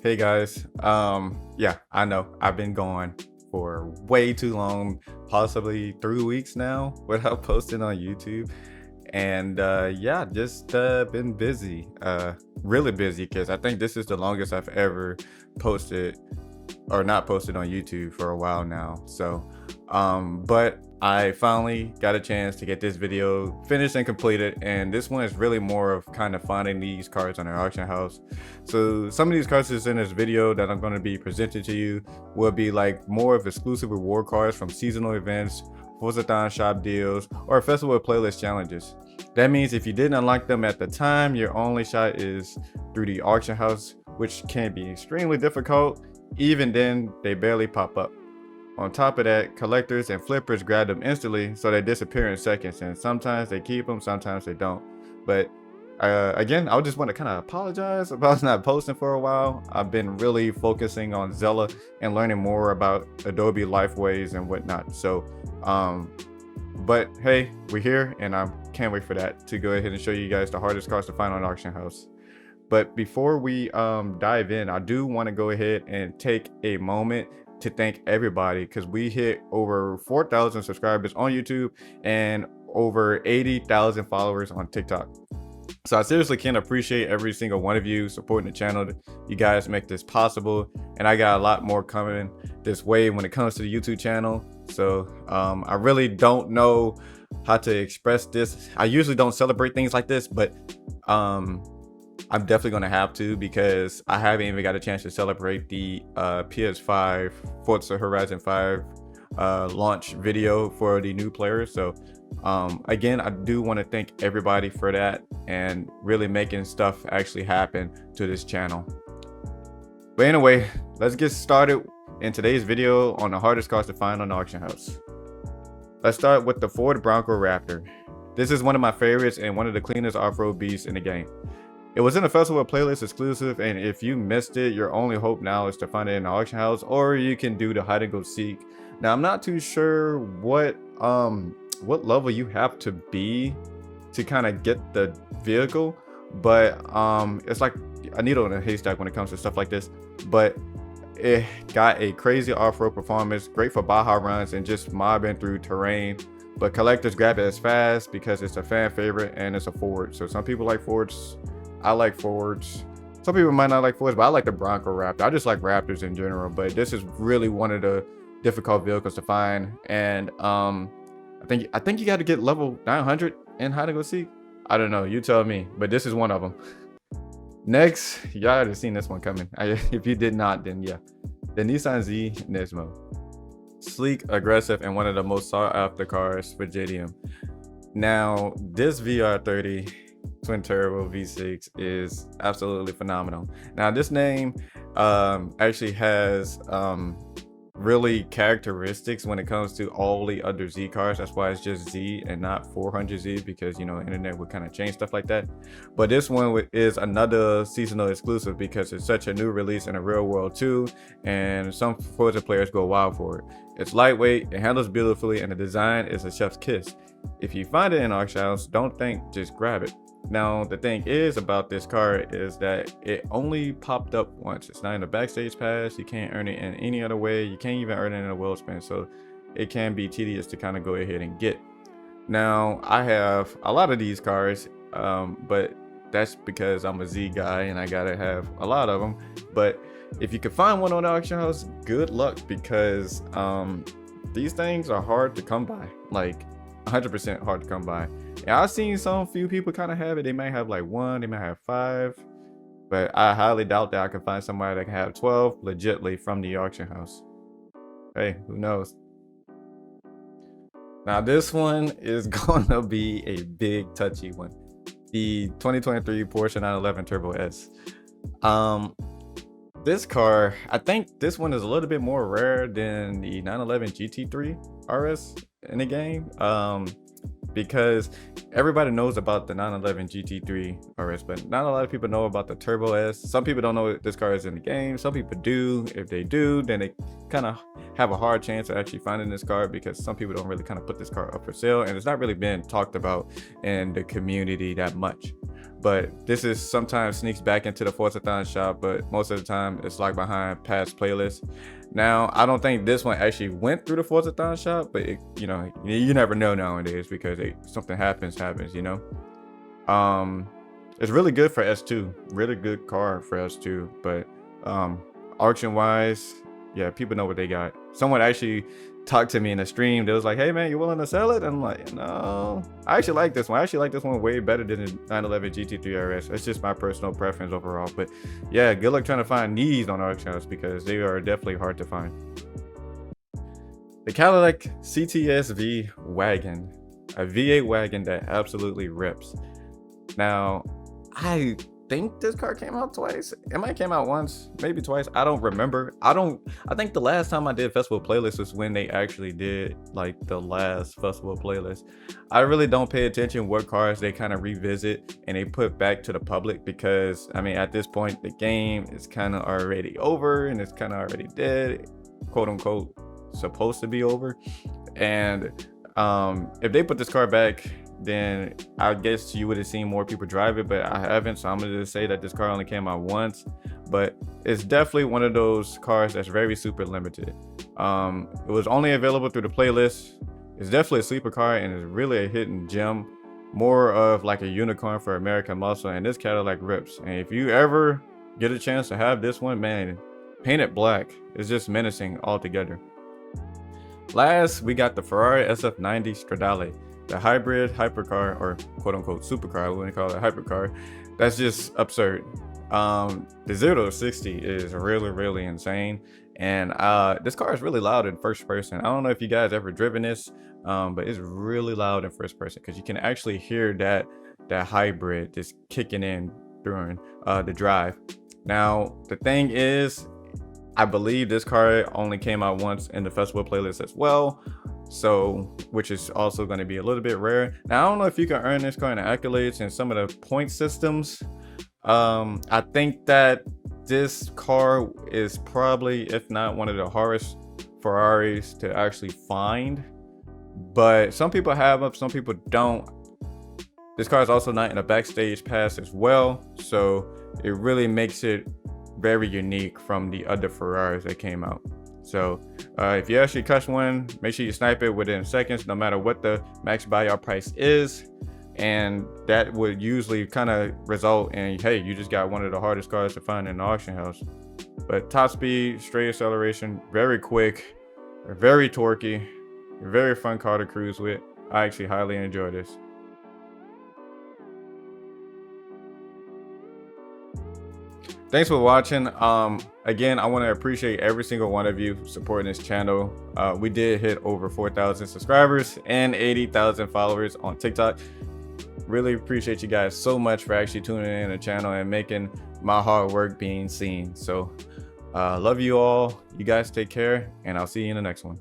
Hey guys, yeah, I know I've been gone for way too long, possibly 3 weeks now without posting on YouTube. And yeah, just been busy, really busy because I think this is the longest I've ever posted or not posted on YouTube for a while now. But I finally got a chance to get this video finished and completed. And this one is really more of kind of finding these cars on an auction house. So some of these cars is in this video that I'm going to be presenting to you will be like more of exclusive reward cars from seasonal events, Forza shop deals, or festival playlist challenges. That means if you didn't unlock them at the time, your only shot is through the auction house, which can be extremely difficult. Even then, they barely pop up. On top of that, collectors and flippers grab them instantly, so they disappear in seconds, and sometimes they keep them, sometimes they don't. But again, I just want to kind of apologize about not posting for a while. I've been really focusing on Zella and learning more about Adobe Lifeways and whatnot. But hey, we're here, and I can't wait for that to go ahead and show you guys the hardest cars to find on auction house. But before we dive in, I do want to go ahead and take a moment to thank everybody, because we hit over 4,000 subscribers on YouTube and over 80,000 followers on TikTok. So I seriously can't appreciate every single one of you supporting the channel. You guys make this possible, and I got a lot more coming this way when it comes to the YouTube channel. So I really don't know how to express this. I usually don't celebrate things like this, but I'm definitely going to have to, because I haven't even got a chance to celebrate the PS5 Forza Horizon 5 launch video for the new players. So again, I do want to thank everybody for that and really making stuff actually happen to this channel. But anyway, let's get started in today's video on the hardest cars to find on the auction house. Let's start with the Ford Bronco Raptor. This is one of my favorites and one of the cleanest off-road beasts in the game. It was in a festival playlist exclusive, and if you missed it, your only hope now is to find it in the auction house, or you can do the hide and go seek. Now, I'm not too sure what level you have to be to kind of get the vehicle, but it's like a needle in a haystack when it comes to stuff like this. But it got a crazy off-road performance, great for Baja runs and just mobbing through terrain. But collectors grab it as fast because it's a fan favorite and it's a Ford. So some people like Fords. I like Fords. Some people might not like Fords, but I like the Bronco Raptor. I just like Raptors in general, but this is really one of the difficult vehicles to find. And I think you got to get level 900 in hide and go seek. I don't know, you tell me, but this is one of them. Next, y'all have seen this one coming. If you did not, then yeah, the Nissan Z NISMO. Sleek, aggressive, and one of the most sought after cars for JDM. Now, this VR30 twin turbo V6 is absolutely phenomenal. Now, this name actually has really characteristics when it comes to all the other Z cars. That's why it's just Z and not 400Z, because you know, internet would kind of change stuff like that. But this one is another seasonal exclusive because it's such a new release in the real world too, and some Forza players go wild for it. It's lightweight, it handles beautifully, and the design is a chef's kiss. If you find it in auction house, don't think, just grab it. Now, the thing is about this car is that it only popped up once. It's not in the backstage pass. You can't earn it in any other way. You can't even earn it in a wheel spin. So it can be tedious to kind of go ahead and get. Now, I have a lot of these cars, but that's because I'm a Z guy and I gotta have a lot of them. But if you can find one on the auction house, good luck, because these things are hard to come by, like 100% hard to come by. And I've seen some few people kind of have it. They might have like one, they might have 5, but I highly doubt that I can find somebody that can have 12 legitly from the auction house. Hey, who knows? Now, this one is gonna be a big touchy one. The 2023 Porsche 911 Turbo S. This car, I think this one is a little bit more rare than the 911 GT3 RS in the game, because everybody knows about the 911 GT3 RS, but not a lot of people know about the Turbo S. Some people don't know this car is in the game. Some people do. If they do, then they kind of have a hard chance of actually finding this car, because some people don't really kind of put this car up for sale, and it's not really been talked about in the community that much. but this is sometimes sneaks back into the Forza shop, but most of the time it's like behind past playlists. Now, I don't think this one actually went through the Forza shop, but you know, you never know nowadays because something happens, you know. It's really good for S2, really good car for S2, but auction wise, yeah, people know what they got. Someone actually talked to me in the stream. They was like, hey man, you willing to sell it? And I'm like, no, I actually like this one. I actually like this one way better than the 911 GT3 RS. It's just my personal preference overall. But yeah, good luck trying to find these on auction house because they are definitely hard to find. The Cadillac CTS-V Wagon, a V8 wagon that absolutely rips. Now, I think this car came out twice. It might came out once, maybe twice. I don't remember. I think the last time I did festival playlist was when they actually did like the last festival playlist. I really don't pay attention what cars they kind of revisit and they put back to the public because I mean at this point the game is kind of already over and it's kind of already dead, quote unquote, supposed to be over. And if they put this car back, then I guess you would have seen more people drive it, but I haven't, so I'm gonna just say that this car only came out once. But it's definitely one of those cars that's very super limited. It was only available through the playlist. It's definitely a sleeper car and it's really a hidden gem, more of like a unicorn for American muscle, and this Cadillac rips. And if you ever get a chance to have this one, man, paint it black. It's just menacing altogether. Last, we got the Ferrari SF90 Stradale, the hybrid hypercar, or quote unquote supercar, I wouldn't call it a hypercar. That's just absurd. The 0 to 60 is really insane. And this car is really loud in first person. I don't know if you guys ever driven this, but it's really loud in first person because you can actually hear that hybrid just kicking in during the drive. Now, the thing is, I believe this car only came out once in the festival playlist as well, so which is also going to be a little bit rare. Now, I don't know if you can earn this car in the accolades and some of the point systems. I think that this car is probably, if not one of the hardest Ferraris to actually find, but some people have them, some people don't. This car is also not in a backstage pass as well, so it really makes it very unique from the other Ferraris that came out. So if you actually catch one, make sure you snipe it within seconds, no matter what the max buyout price is, and that would usually kind of result in, hey, you just got one of the hardest cars to find in the auction house. But top speed, straight acceleration, very quick, very torquey, very fun car to cruise with. I actually highly enjoy this. Thanks for watching. Again, I want to appreciate every single one of you supporting this channel. We did hit over 4,000 subscribers and 80,000 followers on TikTok. Really appreciate you guys so much for actually tuning in the channel and making my hard work being seen. So love you all. You guys take care, and I'll see you in the next one.